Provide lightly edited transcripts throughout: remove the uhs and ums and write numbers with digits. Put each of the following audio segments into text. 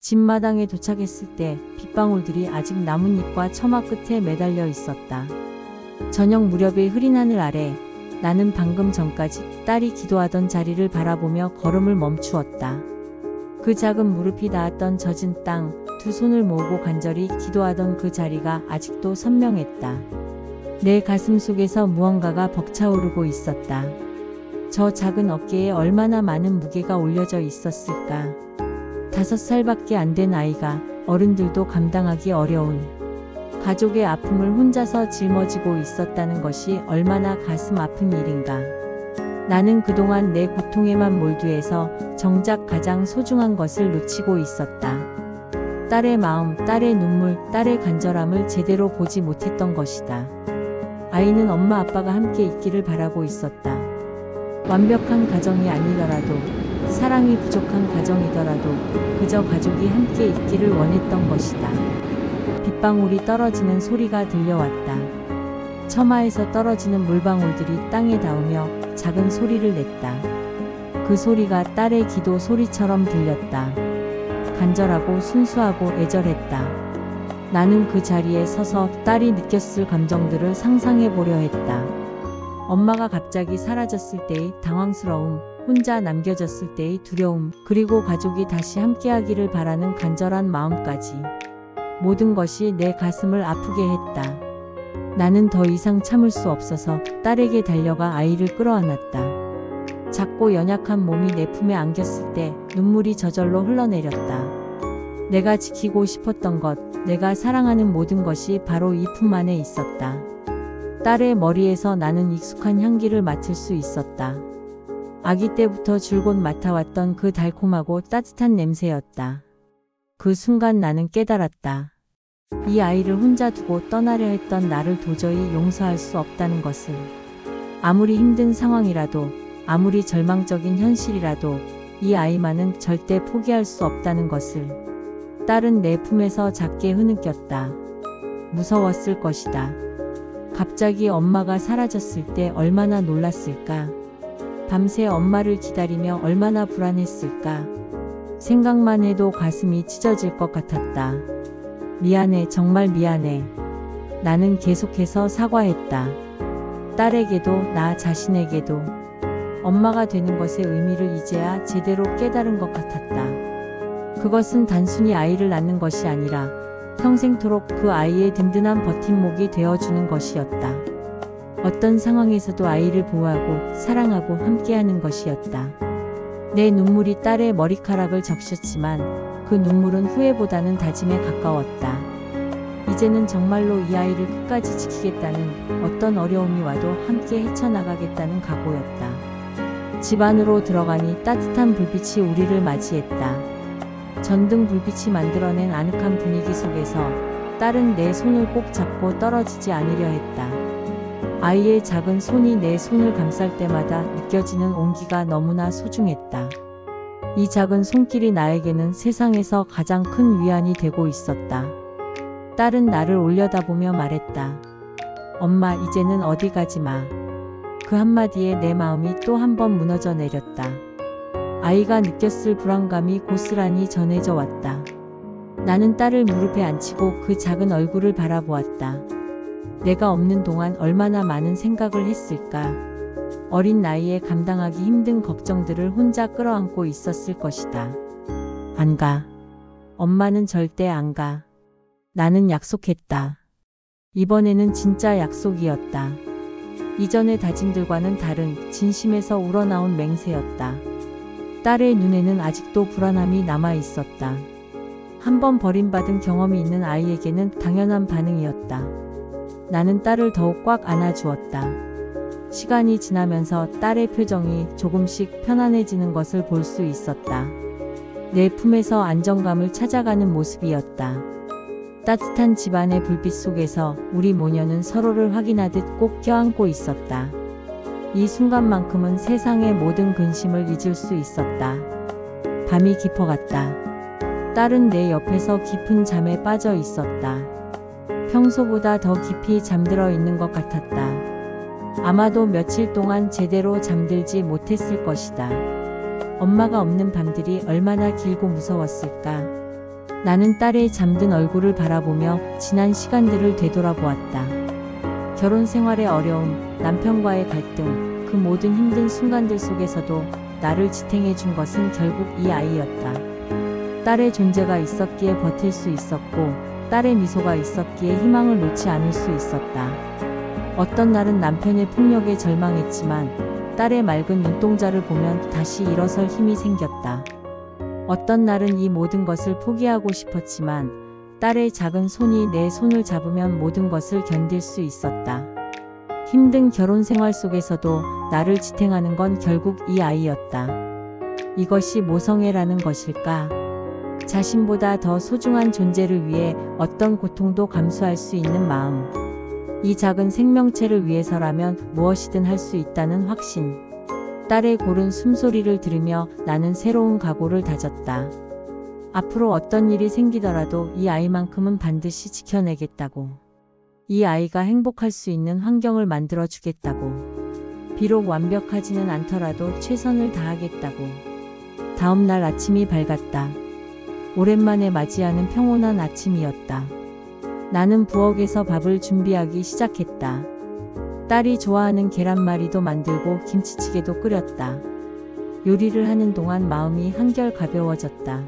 집마당에 도착했을 때 빗방울들이 아직 나뭇잎과 처마 끝에 매달려 있었다. 저녁 무렵의 흐린 하늘 아래 나는 방금 전까지 딸이 기도하던 자리를 바라보며 걸음을 멈추었다. 그 작은 무릎이 닿았던 젖은 땅, 두 손을 모으고 간절히 기도하던 그 자리가 아직도 선명했다. 내 가슴 속에서 무언가가 벅차오르고 있었다. 저 작은 어깨에 얼마나 많은 무게가 올려져 있었을까. 5살밖에 안 된 아이가 어른들도 감당하기 어려운 가족의 아픔을 혼자서 짊어지고 있었다는 것이 얼마나 가슴 아픈 일인가. 나는 그동안 내 고통에만 몰두해서 정작 가장 소중한 것을 놓치고 있었다. 딸의 마음, 딸의 눈물, 딸의 간절함을 제대로 보지 못했던 것이다. 아이는 엄마 아빠가 함께 있기를 바라고 있었다. 완벽한 가정이 아니더라도, 사랑이 부족한 가정이더라도 그저 가족이 함께 있기를 원했던 것이다. 빗방울이 떨어지는 소리가 들려왔다. 처마에서 떨어지는 물방울들이 땅에 닿으며 작은 소리를 냈다. 그 소리가 딸의 기도 소리처럼 들렸다. 간절하고 순수하고 애절했다. 나는 그 자리에 서서 딸이 느꼈을 감정들을 상상해 보려 했다. 엄마가 갑자기 사라졌을 때의 당황스러움, 혼자 남겨졌을 때의 두려움, 그리고 가족이 다시 함께하기를 바라는 간절한 마음까지. 모든 것이 내 가슴을 아프게 했다. 나는 더 이상 참을 수 없어서 딸에게 달려가 아이를 끌어안았다. 작고 연약한 몸이 내 품에 안겼을 때 눈물이 저절로 흘러내렸다. 내가 지키고 싶었던 것, 내가 사랑하는 모든 것이 바로 이 품 안에 있었다. 딸의 머리에서 나는 익숙한 향기를 맡을 수 있었다. 아기 때부터 줄곧 맡아왔던 그 달콤하고 따뜻한 냄새였다. 그 순간 나는 깨달았다. 이 아이를 혼자 두고 떠나려 했던 나를 도저히 용서할 수 없다는 것을. 아무리 힘든 상황이라도, 아무리 절망적인 현실이라도 이 아이만은 절대 포기할 수 없다는 것을. 딸은 내 품에서 작게 흐느꼈다. 무서웠을 것이다. 갑자기 엄마가 사라졌을 때 얼마나 놀랐을까. 밤새 엄마를 기다리며 얼마나 불안했을까. 생각만 해도 가슴이 찢어질 것 같았다. 미안해, 정말 미안해. 나는 계속해서 사과했다. 딸에게도 나 자신에게도. 엄마가 되는 것의 의미를 이제야 제대로 깨달은 것 같았다. 그것은 단순히 아이를 낳는 것이 아니라 평생토록 그 아이의 든든한 버팀목이 되어주는 것이었다. 어떤 상황에서도 아이를 보호하고 사랑하고 함께하는 것이었다. 내 눈물이 딸의 머리카락을 적셨지만 그 눈물은 후회보다는 다짐에 가까웠다. 이제는 정말로 이 아이를 끝까지 지키겠다는, 어떤 어려움이 와도 함께 헤쳐나가겠다는 각오였다. 집 안으로 들어가니 따뜻한 불빛이 우리를 맞이했다. 전등 불빛이 만들어낸 아늑한 분위기 속에서 딸은 내 손을 꼭 잡고 떨어지지 않으려 했다. 아이의 작은 손이 내 손을 감쌀 때마다 느껴지는 온기가 너무나 소중했다. 이 작은 손길이 나에게는 세상에서 가장 큰 위안이 되고 있었다. 딸은 나를 올려다보며 말했다. 엄마, 이제는 어디 가지 마. 그 한마디에 내 마음이 또 한 번 무너져 내렸다. 아이가 느꼈을 불안감이 고스란히 전해져 왔다. 나는 딸을 무릎에 앉히고 그 작은 얼굴을 바라보았다. 내가 없는 동안 얼마나 많은 생각을 했을까. 어린 나이에 감당하기 힘든 걱정들을 혼자 끌어안고 있었을 것이다. 안 가. 엄마는 절대 안 가. 나는 약속했다. 이번에는 진짜 약속이었다. 이전의 다짐들과는 다른 진심에서 우러나온 맹세였다. 딸의 눈에는 아직도 불안함이 남아 있었다. 한번 버림받은 경험이 있는 아이에게는 당연한 반응이었다. 나는 딸을 더욱 꽉 안아주었다. 시간이 지나면서 딸의 표정이 조금씩 편안해지는 것을 볼 수 있었다. 내 품에서 안정감을 찾아가는 모습이었다. 따뜻한 집안의 불빛 속에서 우리 모녀는 서로를 확인하듯 꼭 껴안고 있었다. 이 순간만큼은 세상의 모든 근심을 잊을 수 있었다. 밤이 깊어갔다. 딸은 내 옆에서 깊은 잠에 빠져 있었다. 평소보다 더 깊이 잠들어 있는 것 같았다. 아마도 며칠 동안 제대로 잠들지 못했을 것이다. 엄마가 없는 밤들이 얼마나 길고 무서웠을까. 나는 딸의 잠든 얼굴을 바라보며 지난 시간들을 되돌아보았다. 결혼 생활의 어려움, 남편과의 갈등, 그 모든 힘든 순간들 속에서도 나를 지탱해 준 것은 결국 이 아이였다. 딸의 존재가 있었기에 버틸 수 있었고, 딸의 미소가 있었기에 희망을 놓지 않을 수 있었다. 어떤 날은 남편의 폭력에 절망했지만 딸의 맑은 눈동자를 보면 다시 일어설 힘이 생겼다. 어떤 날은 이 모든 것을 포기하고 싶었지만 딸의 작은 손이 내 손을 잡으면 모든 것을 견딜 수 있었다. 힘든 결혼 생활 속에서도 나를 지탱하는 건 결국 이 아이였다. 이것이 모성애라는 것일까? 자신보다 더 소중한 존재를 위해 어떤 고통도 감수할 수 있는 마음. 이 작은 생명체를 위해서라면 무엇이든 할 수 있다는 확신. 딸의 고른 숨소리를 들으며 나는 새로운 각오를 다졌다. 앞으로 어떤 일이 생기더라도 이 아이만큼은 반드시 지켜내겠다고. 이 아이가 행복할 수 있는 환경을 만들어 주겠다고. 비록 완벽하지는 않더라도 최선을 다하겠다고. 다음 날 아침이 밝았다. 오랜만에 맞이하는 평온한 아침이었다. 나는 부엌에서 밥을 준비하기 시작했다. 딸이 좋아하는 계란말이도 만들고 김치찌개도 끓였다. 요리를 하는 동안 마음이 한결 가벼워졌다.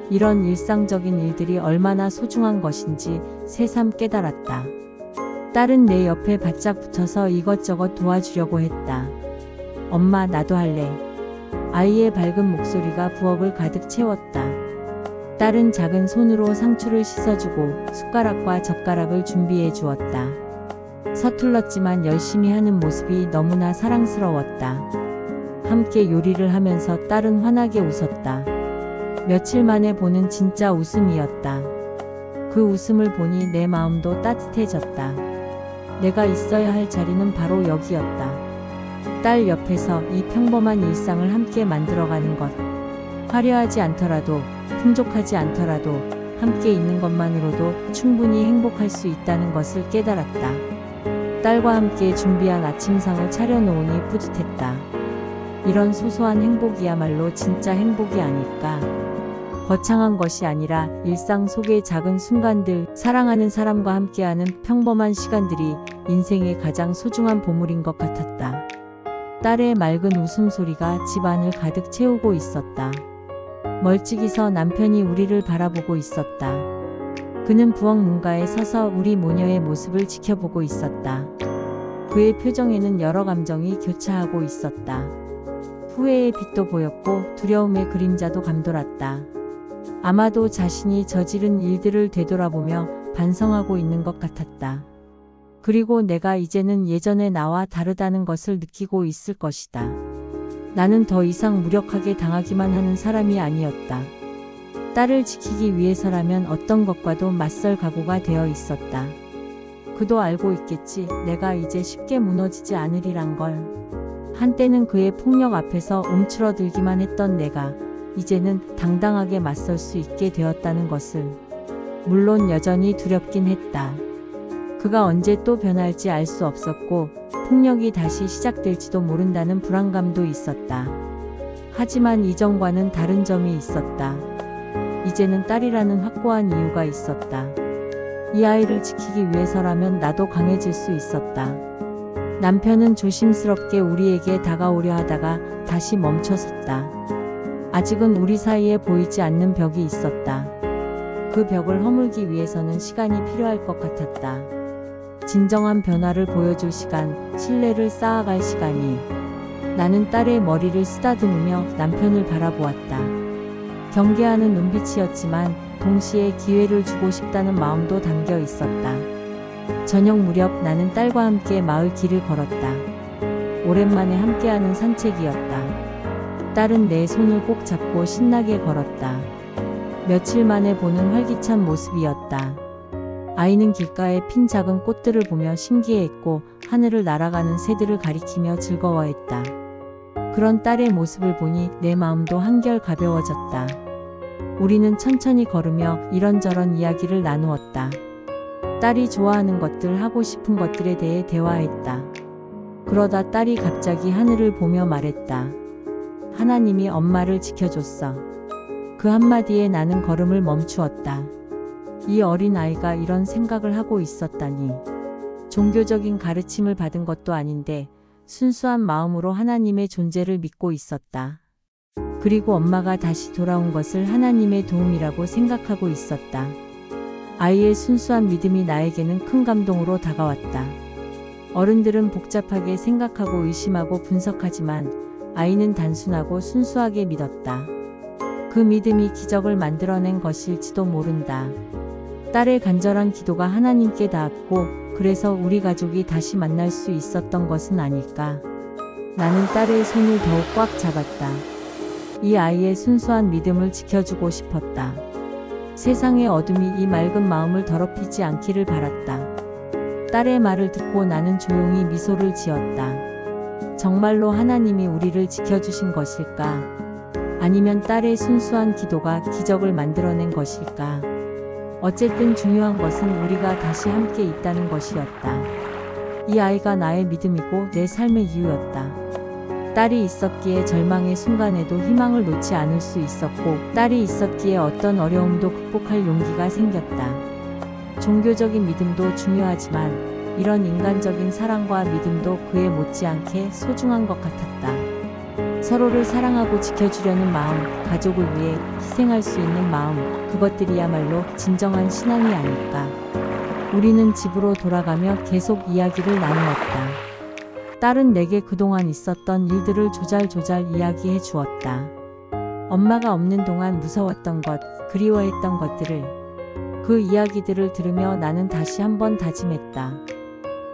이런 일상적인 일들이 얼마나 소중한 것인지 새삼 깨달았다. 딸은 내 옆에 바짝 붙어서 이것저것 도와주려고 했다. 엄마, 나도 할래. 아이의 밝은 목소리가 부엌을 가득 채웠다. 딸은 작은 손으로 상추를 씻어주고 숟가락과 젓가락을 준비해 주었다. 서툴렀지만 열심히 하는 모습이 너무나 사랑스러웠다. 함께 요리를 하면서 딸은 환하게 웃었다. 며칠 만에 보는 진짜 웃음이었다. 그 웃음을 보니 내 마음도 따뜻해졌다. 내가 있어야 할 자리는 바로 여기였다. 딸 옆에서 이 평범한 일상을 함께 만들어가는 것. 화려하지 않더라도, 풍족하지 않더라도 함께 있는 것만으로도 충분히 행복할 수 있다는 것을 깨달았다. 딸과 함께 준비한 아침상을 차려놓으니 뿌듯했다. 이런 소소한 행복이야말로 진짜 행복이 아닐까. 거창한 것이 아니라 일상 속의 작은 순간들, 사랑하는 사람과 함께하는 평범한 시간들이 인생의 가장 소중한 보물인 것 같았다. 딸의 맑은 웃음소리가 집안을 가득 채우고 있었다. 멀찍이 서 남편이 우리를 바라보고 있었다. 그는 부엌 문가에 서서 우리 모녀의 모습을 지켜보고 있었다. 그의 표정에는 여러 감정이 교차하고 있었다. 후회의 빛도 보였고 두려움의 그림자도 감돌았다. 아마도 자신이 저지른 일들을 되돌아보며 반성하고 있는 것 같았다. 그리고 내가 이제는 예전의 나와 다르다는 것을 느끼고 있을 것이다. 나는 더 이상 무력하게 당하기만 하는 사람이 아니었다. 딸을 지키기 위해서라면 어떤 것과도 맞설 각오가 되어 있었다. 그도 알고 있겠지. 내가 이제 쉽게 무너지지 않으리란 걸. 한때는 그의 폭력 앞에서 움츠러들기만 했던 내가 이제는 당당하게 맞설 수 있게 되었다는 것을. 물론 여전히 두렵긴 했다. 그가 언제 또 변할지 알 수 없었고 폭력이 다시 시작될지도 모른다는 불안감도 있었다. 하지만 이전과는 다른 점이 있었다. 이제는 딸이라는 확고한 이유가 있었다. 이 아이를 지키기 위해서라면 나도 강해질 수 있었다. 남편은 조심스럽게 우리에게 다가오려 하다가 다시 멈춰섰다. 아직은 우리 사이에 보이지 않는 벽이 있었다. 그 벽을 허물기 위해서는 시간이 필요할 것 같았다. 진정한 변화를 보여줄 시간, 신뢰를 쌓아갈 시간이. 나는 딸의 머리를 쓰다듬으며 남편을 바라보았다. 경계하는 눈빛이었지만 동시에 기회를 주고 싶다는 마음도 담겨 있었다. 저녁 무렵 나는 딸과 함께 마을 길을 걸었다. 오랜만에 함께하는 산책이었다. 딸은 내 손을 꼭 잡고 신나게 걸었다. 며칠 만에 보는 활기찬 모습이었다. 아이는 길가에 핀 작은 꽃들을 보며 신기해했고 하늘을 날아가는 새들을 가리키며 즐거워했다. 그런 딸의 모습을 보니 내 마음도 한결 가벼워졌다. 우리는 천천히 걸으며 이런저런 이야기를 나누었다. 딸이 좋아하는 것들, 하고 싶은 것들에 대해 대화했다. 그러다 딸이 갑자기 하늘을 보며 말했다. 하나님이 엄마를 지켜줬어. 그 한마디에 나는 걸음을 멈추었다. 이 어린 아이가 이런 생각을 하고 있었다니. 종교적인 가르침을 받은 것도 아닌데 순수한 마음으로 하나님의 존재를 믿고 있었다. 그리고 엄마가 다시 돌아온 것을 하나님의 도움이라고 생각하고 있었다. 아이의 순수한 믿음이 나에게는 큰 감동으로 다가왔다. 어른들은 복잡하게 생각하고 의심하고 분석하지만 아이는 단순하고 순수하게 믿었다. 그 믿음이 기적을 만들어낸 것일지도 모른다. 딸의 간절한 기도가 하나님께 닿았고 그래서 우리 가족이 다시 만날 수 있었던 것은 아닐까. 나는 딸의 손을 더욱 꽉 잡았다. 이 아이의 순수한 믿음을 지켜주고 싶었다. 세상의 어둠이 이 맑은 마음을 더럽히지 않기를 바랐다. 딸의 말을 듣고 나는 조용히 미소를 지었다. 정말로 하나님이 우리를 지켜주신 것일까? 아니면 딸의 순수한 기도가 기적을 만들어낸 것일까? 어쨌든 중요한 것은 우리가 다시 함께 있다는 것이었다. 이 아이가 나의 믿음이고 내 삶의 이유였다. 딸이 있었기에 절망의 순간에도 희망을 놓지 않을 수 있었고 딸이 있었기에 어떤 어려움도 극복할 용기가 생겼다. 종교적인 믿음도 중요하지만 이런 인간적인 사랑과 믿음도 그에 못지않게 소중한 것 같았다. 서로를 사랑하고 지켜주려는 마음, 가족을 위해 희생할 수 있는 마음, 그것들이야말로 진정한 신앙이 아닐까. 우리는 집으로 돌아가며 계속 이야기를 나누었다. 딸은 내게 그동안 있었던 일들을 조잘조잘 이야기해 주었다. 엄마가 없는 동안 무서웠던 것, 그리워했던 것들을, 그 이야기들을 들으며 나는 다시 한번 다짐했다.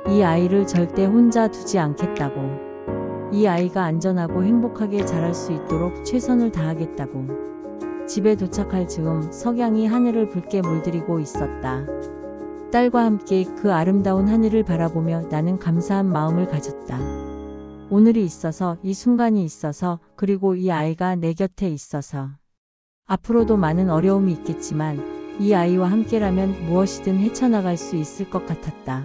이 아이를 절대 혼자 두지 않겠다고. 이 아이가 안전하고 행복하게 자랄 수 있도록 최선을 다하겠다고. 집에 도착할 즈음 석양이 하늘을 붉게 물들이고 있었다. 딸과 함께 그 아름다운 하늘을 바라보며 나는 감사한 마음을 가졌다. 오늘이 있어서, 이 순간이 있어서, 그리고 이 아이가 내 곁에 있어서. 앞으로도 많은 어려움이 있겠지만 이 아이와 함께라면 무엇이든 헤쳐나갈 수 있을 것 같았다.